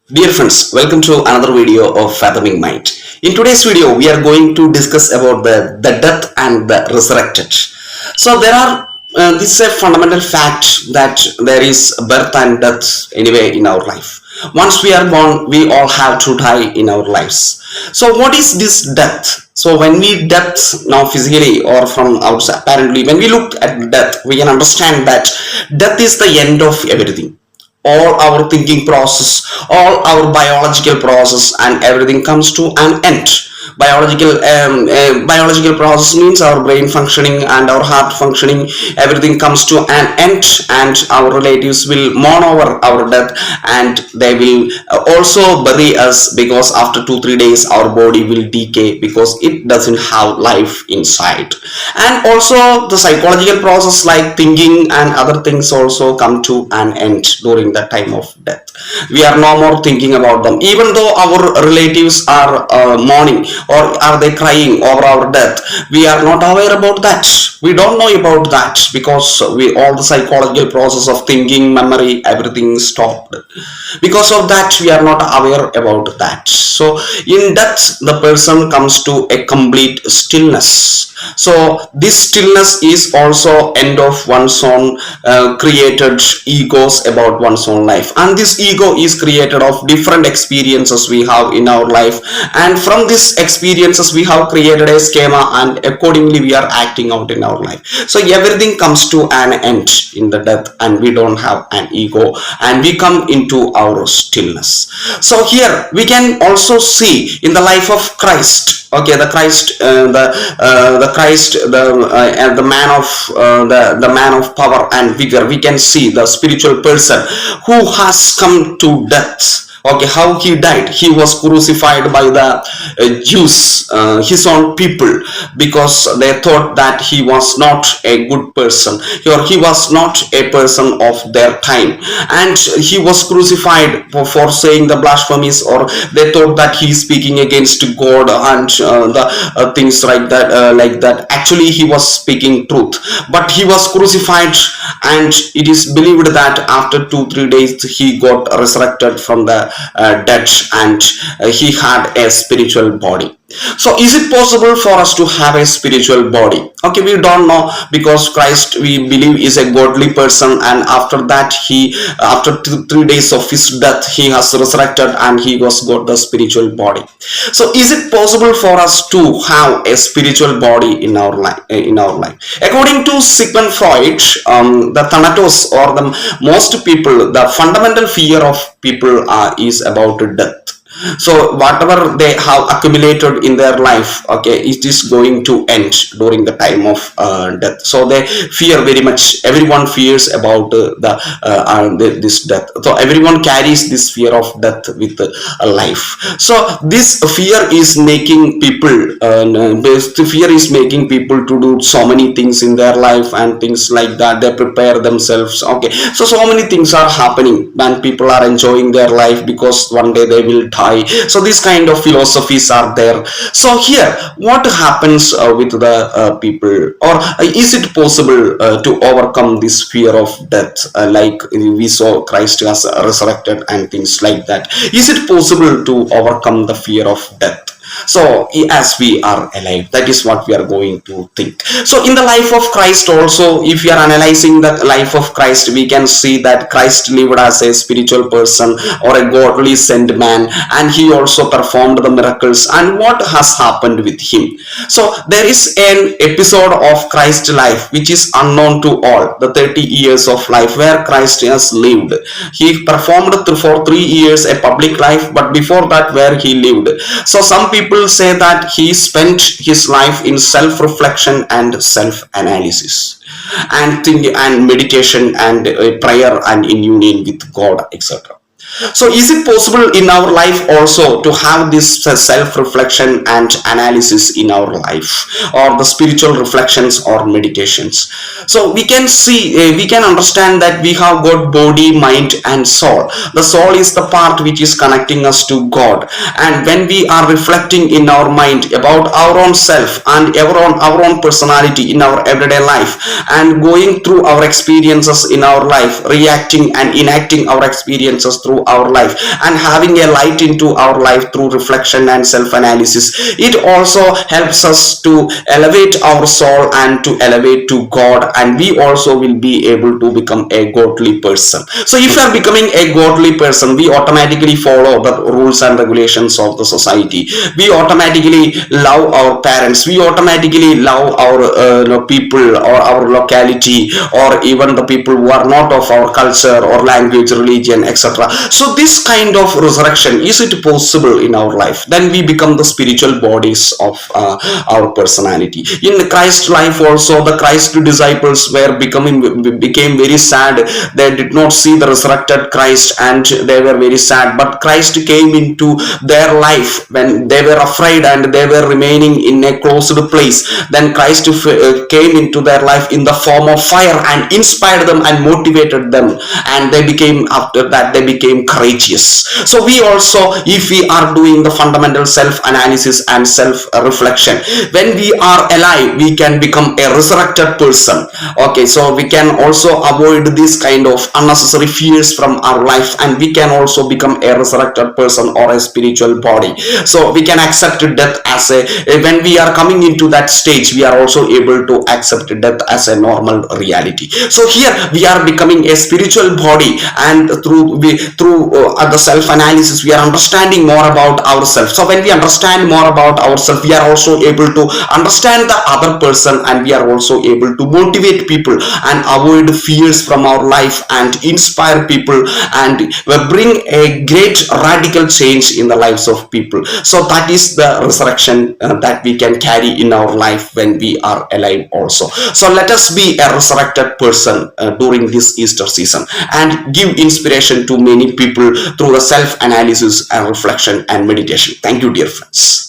Dear friends, welcome to another video of Fathoming Mind. In today's video, we are going to discuss about the death and the resurrected. So this is a fundamental fact that there is birth and death anyway in our life. Once we are born, we all have to die in our lives. So what is this death? So when we death now physically or from outside, apparently when we look at death, we can understand that death is the end of everything. All our thinking process, all our biological process, and everything comes to an end. Biological process means our brain functioning and our heart functioning, everything comes to an end, and our relatives will mourn over our death, and they will also bury us, because after 2-3 days our body will decay because it doesn't have life inside. And also the psychological process like thinking and other things also come to an end during the time of death. We are no more thinking about them, even though our relatives are mourning or are they crying over our death. We are not aware about that. We don't know about that because all the psychological process of thinking, memory, everything stopped. Because of that, we are not aware about that. So in death, the person comes to a complete stillness. So this stillness is also end of one's own created egos about one's own life, and this ego is created of different experiences we have in our life, and from these experiences we have created a schema, and accordingly we are acting out in our life. So everything comes to an end in the death, and we don't have an ego, and we come into our stillness. So here we can also see in the life of Christ, okay, the Christ, the man of the man of power and vigor. We can see the spiritual person who has come to death. Okay, how he died. He was crucified by the Jews, his own people, because they thought that he was not a good person, or he was not a person of their time, and he was crucified for saying the blasphemies, or they thought that he is speaking against God and the things like that. Actually, he was speaking truth, but he was crucified, and it is believed that after 2-3 days he got resurrected from the dead, and he had a spiritual body. So is it possible for us to have a spiritual body? Okay, we don't know, because Christ, we believe, is a godly person, and after that after 3 days of his death, he has resurrected and he was got the spiritual body. So is it possible for us to have a spiritual body in our life? According to Sigmund Freud, the thanatos, or the most people, the fundamental fear of people is about death. So whatever they have accumulated in their life, okay, it is going to end during the time of death. So they fear very much. Everyone fears about this death. So everyone carries this fear of death with life. So this fear is making people. The fear is making people to do so many things in their life and things like that. They prepare themselves. Okay, so many things are happening, and people are enjoying their life because one day they will die. So these kind of philosophies are there. So here, what happens with the people, or is it possible to overcome this fear of death, like we saw Christ has resurrected and things like that? Is it possible to overcome the fear of death? So as we are alive, that is what we are going to think. So in the life of Christ also, if we are analyzing the life of Christ, we can see that Christ lived as a spiritual person or a godly sent man, and he also performed the miracles. And what has happened with him? So there is an episode of Christ's life which is unknown to all, the 30 years of life where Christ has lived. He performed for 3 years a public life, but before that, where he lived. So some people say that he spent his life in self-reflection and self-analysis, and thinking and meditation and prayer and in union with God, etc. So is it possible in our life also to have this self-reflection and analysis in our life, or the spiritual reflections or meditations? So we can see, we can understand that we have got body, mind and soul. The soul is the part which is connecting us to God, and when we are reflecting in our mind about our own self and our own personality in our everyday life, and going through our experiences in our life, reacting and enacting our experiences through our life and having a light into our life through reflection and self-analysis, it also helps us to elevate our soul and to elevate to God, and we also will be able to become a godly person. So if you are becoming a godly person, we automatically follow the rules and regulations of the society. We automatically love our parents. We automatically love our people or our locality, or even the people who are not of our culture or language, religion, etc. So this kind of resurrection, is it possible in our life? Then we become the spiritual bodies of our personality. In Christ's life also, the Christ disciples became very sad. They did not see the resurrected Christ and they were very sad. But Christ came into their life when they were afraid and they were remaining in a closed place. Then Christ came into their life in the form of fire and inspired them and motivated them, and they became, after that they became courageous. So we also, if we are doing the fundamental self-analysis and self-reflection, when we are alive, we can become a resurrected person. Okay, so we can also avoid this kind of unnecessary fears from our life, and we can also become a resurrected person or a spiritual body. So we can accept death as a, when we are coming into that stage, we are also able to accept death as a normal reality. So here we are becoming a spiritual body, and through the self-analysis, we are understanding more about ourselves. So when we understand more about ourselves, we are also able to understand the other person, and we are also able to motivate people and avoid fears from our life and inspire people and bring a great radical change in the lives of people. So that is the resurrection that we can carry in our life when we are alive also. So let us be a resurrected person during this Easter season and give inspiration to many people through the self-analysis and reflection and meditation. Thank you, dear friends.